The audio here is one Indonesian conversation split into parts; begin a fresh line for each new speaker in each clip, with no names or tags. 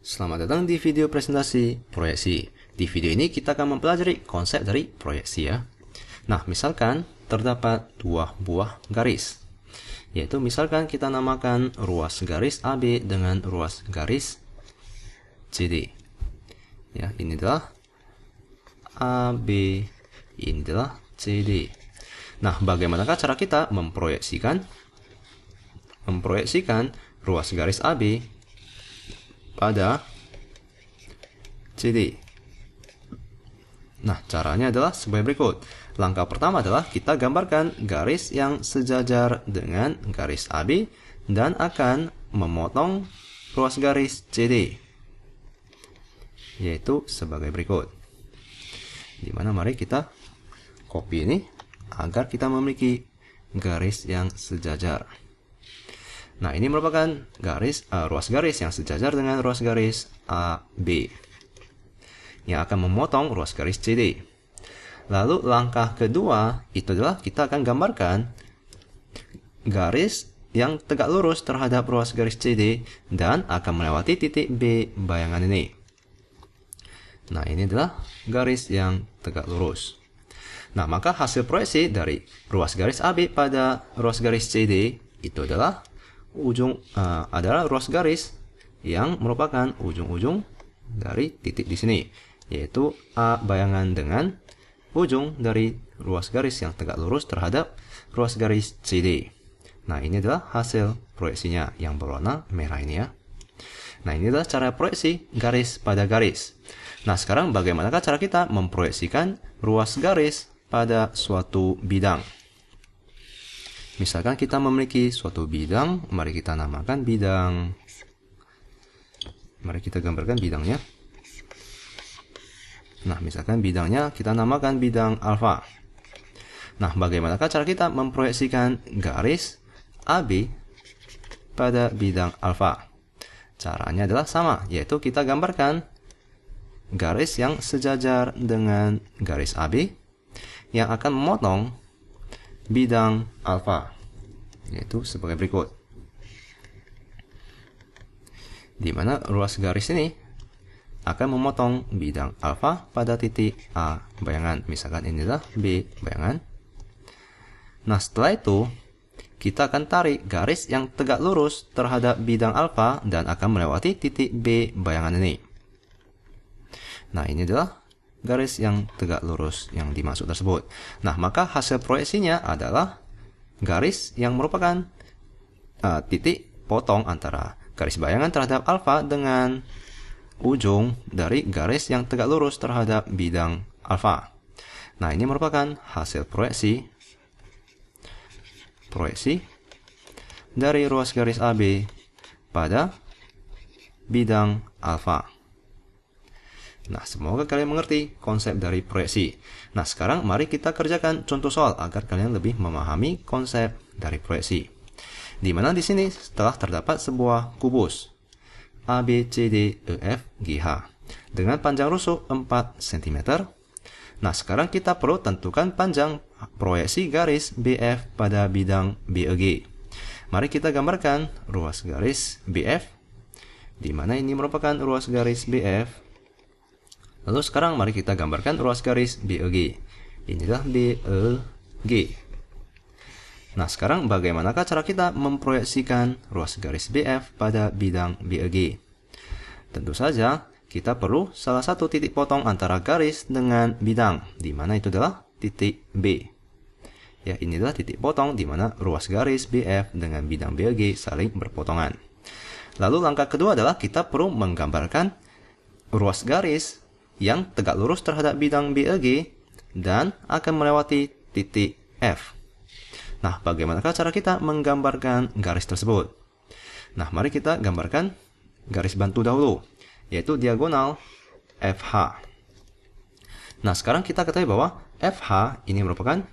Selamat datang di video presentasi proyeksi. Di video ini kita akan mempelajari konsep dari proyeksi ya. Nah, misalkan terdapat dua buah garis. Yaitu misalkan kita namakan ruas garis AB dengan ruas garis CD. Ya, ini adalah AB, ini adalah CD. Nah, bagaimanakah cara kita memproyeksikan ruas garis AB pada CD. Nah, caranya adalah sebagai berikut. Langkah pertama adalah kita gambarkan garis yang sejajar dengan garis AB dan akan memotong ruas garis CD, yaitu sebagai berikut. Dimana mari kita copy ini agar kita memiliki garis yang sejajar. Nah, ini merupakan ruas garis yang sejajar dengan ruas garis AB yang akan memotong ruas garis CD. Lalu langkah kedua itu adalah kita akan gambarkan garis yang tegak lurus terhadap ruas garis CD dan akan melewati titik B bayangan ini. Nah, ini adalah garis yang tegak lurus. Nah, maka hasil proyeksi dari ruas garis AB pada ruas garis CD itu adalah ruas garis yang merupakan ujung-ujung dari titik di sini, yaitu A bayangan dengan ujung dari ruas garis yang tegak lurus terhadap ruas garis CD. Nah, ini adalah hasil proyeksinya yang berwarna merah ini ya. Nah, ini adalah cara proyeksi garis pada garis. Nah, sekarang bagaimanakah cara kita memproyeksikan ruas garis pada suatu bidang? Misalkan kita memiliki suatu bidang, mari kita namakan bidang. Mari kita gambarkan bidangnya. Nah, misalkan bidangnya kita namakan bidang alfa. Nah, bagaimanakah cara kita memproyeksikan garis AB pada bidang alfa? Caranya adalah sama, yaitu kita gambarkan garis yang sejajar dengan garis AB yang akan memotong bidang alfa, yaitu sebagai berikut. Di mana ruas garis ini akan memotong bidang alfa pada titik A bayangan. Misalkan inilah B bayangan. Nah, setelah itu kita akan tarik garis yang tegak lurus terhadap bidang alfa dan akan melewati titik B bayangan ini. Nah, ini adalah garis yang tegak lurus yang dimaksud tersebut. Nah, maka hasil proyeksinya adalah garis yang merupakan titik potong antara garis bayangan terhadap alfa dengan ujung dari garis yang tegak lurus terhadap bidang alfa. Nah, ini merupakan hasil proyeksi dari ruas garis AB pada bidang alfa. Nah, semoga kalian mengerti konsep dari proyeksi. Nah, sekarang mari kita kerjakan contoh soal agar kalian lebih memahami konsep dari proyeksi. Di mana di sini telah terdapat sebuah kubus A, B, C, D, E, F, G, H dengan panjang rusuk 4 cm. Nah, sekarang kita perlu tentukan panjang proyeksi garis BF pada bidang BEG. Mari kita gambarkan ruas garis BF, di mana ini merupakan ruas garis BF. Lalu sekarang mari kita gambarkan ruas garis BEG. Inilah BEG. Nah, sekarang bagaimanakah cara kita memproyeksikan ruas garis BF pada bidang BEG? Tentu saja kita perlu salah satu titik potong antara garis dengan bidang, di mana itu adalah titik B. Ya, inilah titik potong di mana ruas garis BF dengan bidang BEG saling berpotongan. Lalu langkah kedua adalah kita perlu menggambarkan ruas garis yang tegak lurus terhadap bidang BEG dan akan melewati titik F. Nah, bagaimanakah cara kita menggambarkan garis tersebut? Nah, mari kita gambarkan garis bantu dahulu, yaitu diagonal FH. Nah, sekarang kita ketahui bahwa FH ini merupakan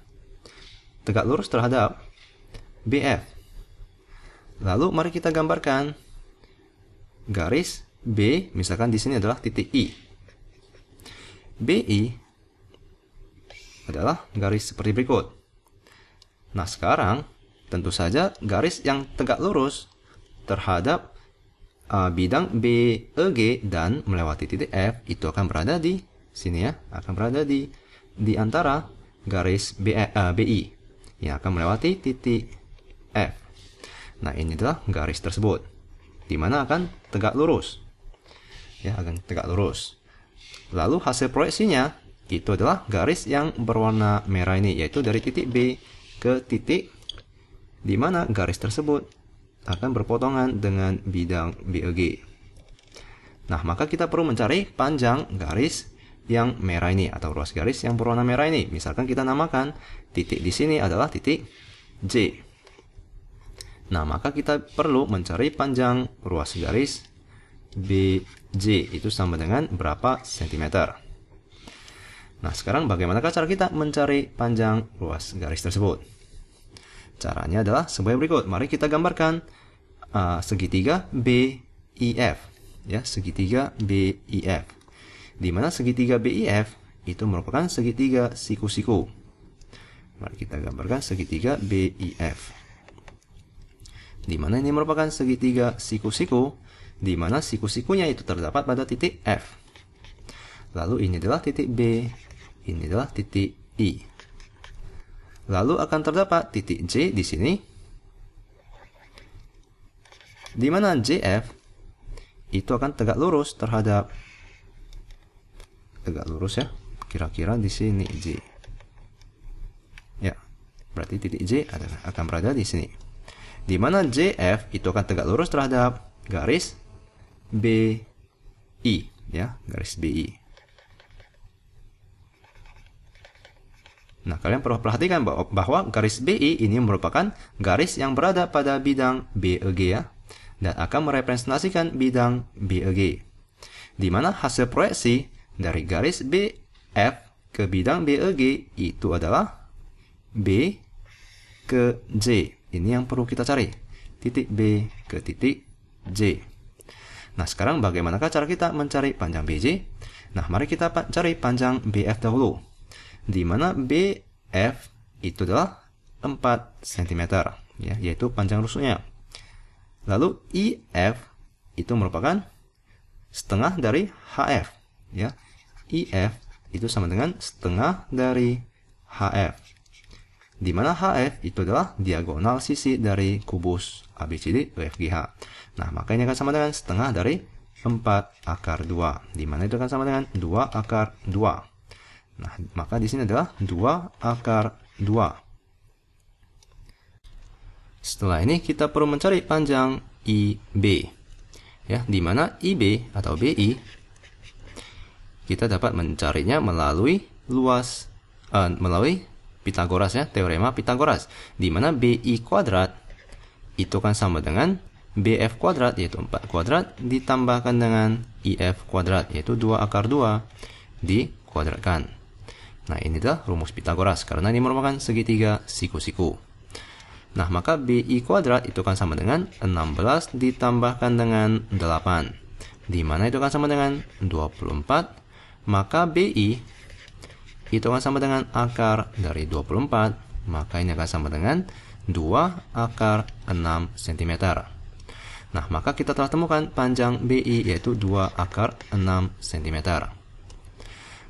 tegak lurus terhadap BF. Lalu mari kita gambarkan garis B, misalkan di sini adalah titik I. BI adalah garis seperti berikut. Nah, sekarang tentu saja garis yang tegak lurus terhadap bidang BEG dan melewati titik F itu akan berada di sini ya, akan berada di antara garis BI yang akan melewati titik F. Nah, ini adalah garis tersebut, di mana akan tegak lurus. Ya, akan tegak lurus. Lalu hasil proyeksinya itu adalah garis yang berwarna merah ini, yaitu dari titik B ke titik di mana garis tersebut akan berpotongan dengan bidang BEG. Nah, maka kita perlu mencari panjang garis yang merah ini atau ruas garis yang berwarna merah ini. Misalkan kita namakan titik di sini adalah titik J. Nah, maka kita perlu mencari panjang ruas garis BJ itu sama dengan berapa sentimeter. Nah, sekarang bagaimanakah cara kita mencari panjang ruas garis tersebut? Caranya adalah sebagai berikut. Mari kita gambarkan segitiga BIF, ya, segitiga BIF. Di mana segitiga BIF itu merupakan segitiga siku-siku. Mari kita gambarkan segitiga BIF. Di mana ini merupakan segitiga siku-siku, di mana siku-sikunya itu terdapat pada titik F. Lalu ini adalah titik B, ini adalah titik I. Lalu akan terdapat titik J di sini, di mana JF itu akan tegak lurus terhadap ya, kira-kira di sini J. Ya, berarti titik J akan berada di sini. Di mana JF itu akan tegak lurus terhadap garis BI, ya, garis BI. Nah, kalian perlu perhatikan bahwa garis BI ini merupakan garis yang berada pada bidang BEG ya, dan akan merepresentasikan bidang BEG. Di mana hasil proyeksi dari garis BF ke bidang BEG itu adalah B ke J. Ini yang perlu kita cari. Titik B ke titik J. Nah, sekarang bagaimanakah cara kita mencari panjang BJ? Nah, mari kita cari panjang BF dahulu. Di mana BF itu adalah 4 cm, ya, yaitu panjang rusuknya. Lalu IF itu merupakan setengah dari HF, ya. IF itu sama dengan setengah dari HF. Di mana HF itu adalah diagonal sisi dari kubus ABCD EFGH. Nah, maka ini akan sama dengan setengah dari 4/2, di mana itu akan sama dengan 2/2. Nah, maka di sini adalah 2/2. Setelah ini kita perlu mencari panjang IB. Ya, di mana IB atau BI kita dapat mencarinya melalui melalui Pitagoras ya, teorema Pitagoras, di mana BI kuadrat itu kan sama dengan BF kuadrat yaitu 4 kuadrat ditambahkan dengan IF kuadrat yaitu 2/2 dikuadratkan. Nah, ini adalah rumus Pitagoras karena ini merupakan segitiga siku-siku. Nah, maka BI kuadrat itu kan sama dengan 16 ditambahkan dengan 8. Di mana itu kan sama dengan 24. Maka BI itu kan sama dengan akar dari 24. Maka ini akan sama dengan 2/6 cm. Nah, maka kita telah temukan panjang BI yaitu 2/6 cm.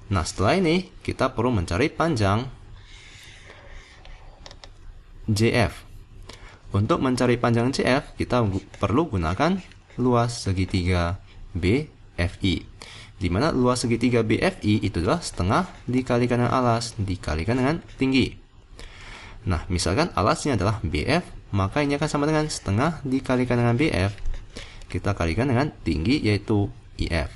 Nah, setelah ini kita perlu mencari panjang JF. Untuk mencari panjang JF, kita perlu gunakan luas segitiga BFI. Di mana luas segitiga BFI itu adalah setengah dikalikan dengan alas dikalikan dengan tinggi. Nah, misalkan alasnya adalah BF, maka ini akan sama dengan setengah dikalikan dengan BF. Kita kalikan dengan tinggi yaitu IF.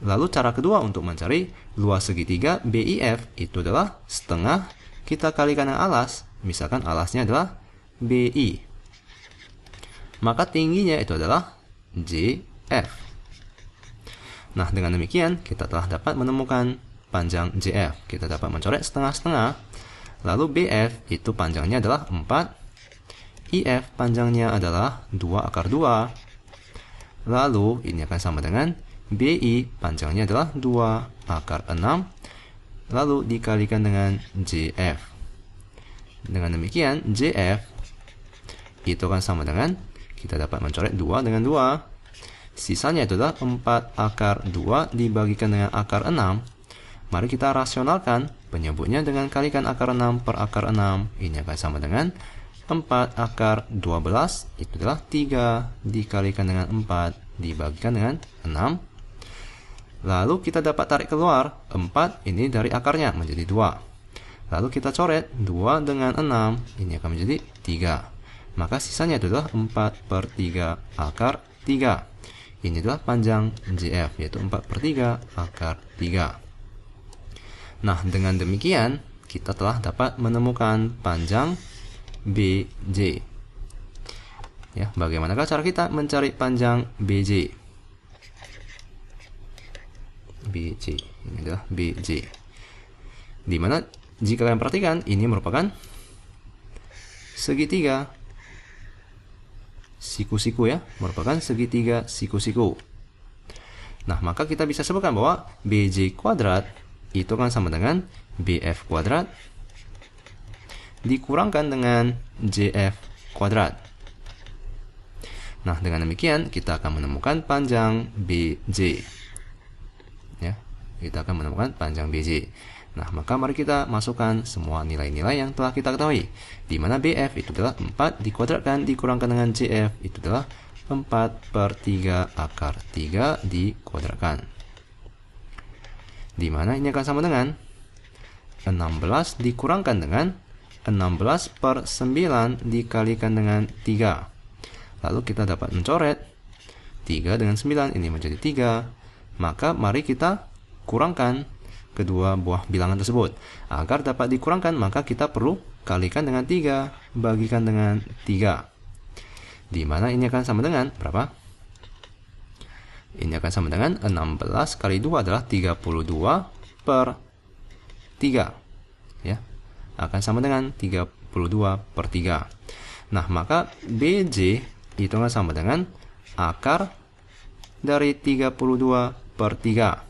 Lalu cara kedua untuk mencari luas segitiga BIF itu adalah setengah kita kalikan dengan alas. Misalkan alasnya adalah BI. Maka tingginya itu adalah JF. Nah, dengan demikian kita telah dapat menemukan panjang JF. Kita dapat mencoret setengah-setengah. Lalu BF itu panjangnya adalah 4. IF panjangnya adalah 2/2. Lalu ini akan sama dengan BI panjangnya adalah 2/6. Lalu dikalikan dengan JF. Dengan demikian JF itu akan sama dengan kita dapat mencoret 2 dengan 2. Sisanya itu adalah 4 akar 2 dibagikan dengan akar 6. Mari kita rasionalkan penyebutnya dengan kalikan akar 6 per akar 6. Ini akan sama dengan 4 akar 12, itu adalah 3 dikalikan dengan 4 dibagikan dengan 6. Lalu kita dapat tarik keluar 4 ini dari akarnya menjadi 2. Lalu kita coret 2 dengan 6, ini akan menjadi 3. Maka sisanya itu adalah 4 per 3 akar 3. Ini adalah panjang JF, yaitu 4 per 3 akar 3. Nah, dengan demikian kita telah dapat menemukan panjang BJ. Ya, bagaimanakah cara kita mencari panjang BJ? BJ, ini adalah BJ. Dimana jika kalian perhatikan, ini merupakan segitiga siku-siku ya, merupakan segitiga siku-siku. Nah, maka kita bisa sebutkan bahwa BJ kuadrat itu akan sama dengan BF kuadrat dikurangkan dengan JF kuadrat. Nah, dengan demikian kita akan menemukan panjang BJ. Ya, kita akan menemukan panjang BJ. Nah, maka mari kita masukkan semua nilai-nilai yang telah kita ketahui. Di mana BF itu adalah 4 dikuadratkan dikurangkan dengan JF itu adalah 4 per 3 akar 3 dikuadratkan. Di mana ini akan sama dengan 16 dikurangkan dengan 16 per 9 dikalikan dengan 3. Lalu kita dapat mencoret 3 dengan 9, ini menjadi 3. Maka mari kita kurangkan kedua buah bilangan tersebut. Agar dapat dikurangkan, maka kita perlu kalikan dengan 3, bagikan dengan 3. Di mana ini akan sama dengan berapa? Ini akan sama dengan 16 kali 2 adalah 32 per 3. Ya, akan sama dengan 32 per 3. Nah, maka BJ itu akan sama dengan akar dari 32 per 3.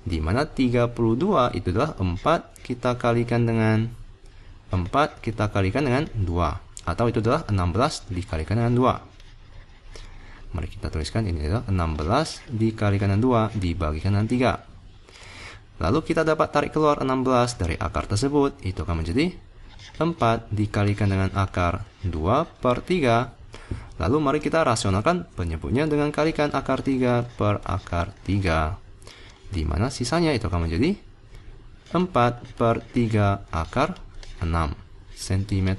Di mana 32 itu adalah 4 kita kalikan dengan 4 kita kalikan dengan 2. Atau itu adalah 16 dikalikan dengan 2. Mari kita tuliskan ini adalah 16 dikalikan dengan 2 dibagikan dengan 3. Lalu kita dapat tarik keluar 16 dari akar tersebut. Itu akan menjadi 4 dikalikan dengan akar 2 per 3. Lalu mari kita rasionalkan penyebutnya dengan kalikan akar 3 per akar 3. Di mana sisanya itu akan menjadi 4 per 3 akar 6 cm.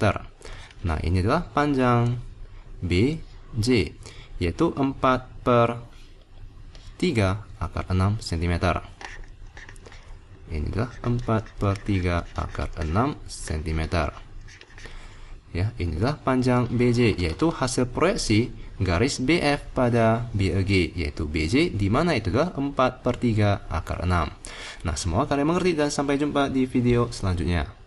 Nah, ini adalah panjang BJ, yaitu 4 per 3 akar 6 cm. Ini adalah 4 per 3 akar 6 cm. Ya, inilah panjang BJ, yaitu hasil proyeksi garis BF pada BEG, yaitu BJ, di mana itu adalah 4 per 3 akar 6. Nah, semua kalian mengerti dan sampai jumpa di video selanjutnya.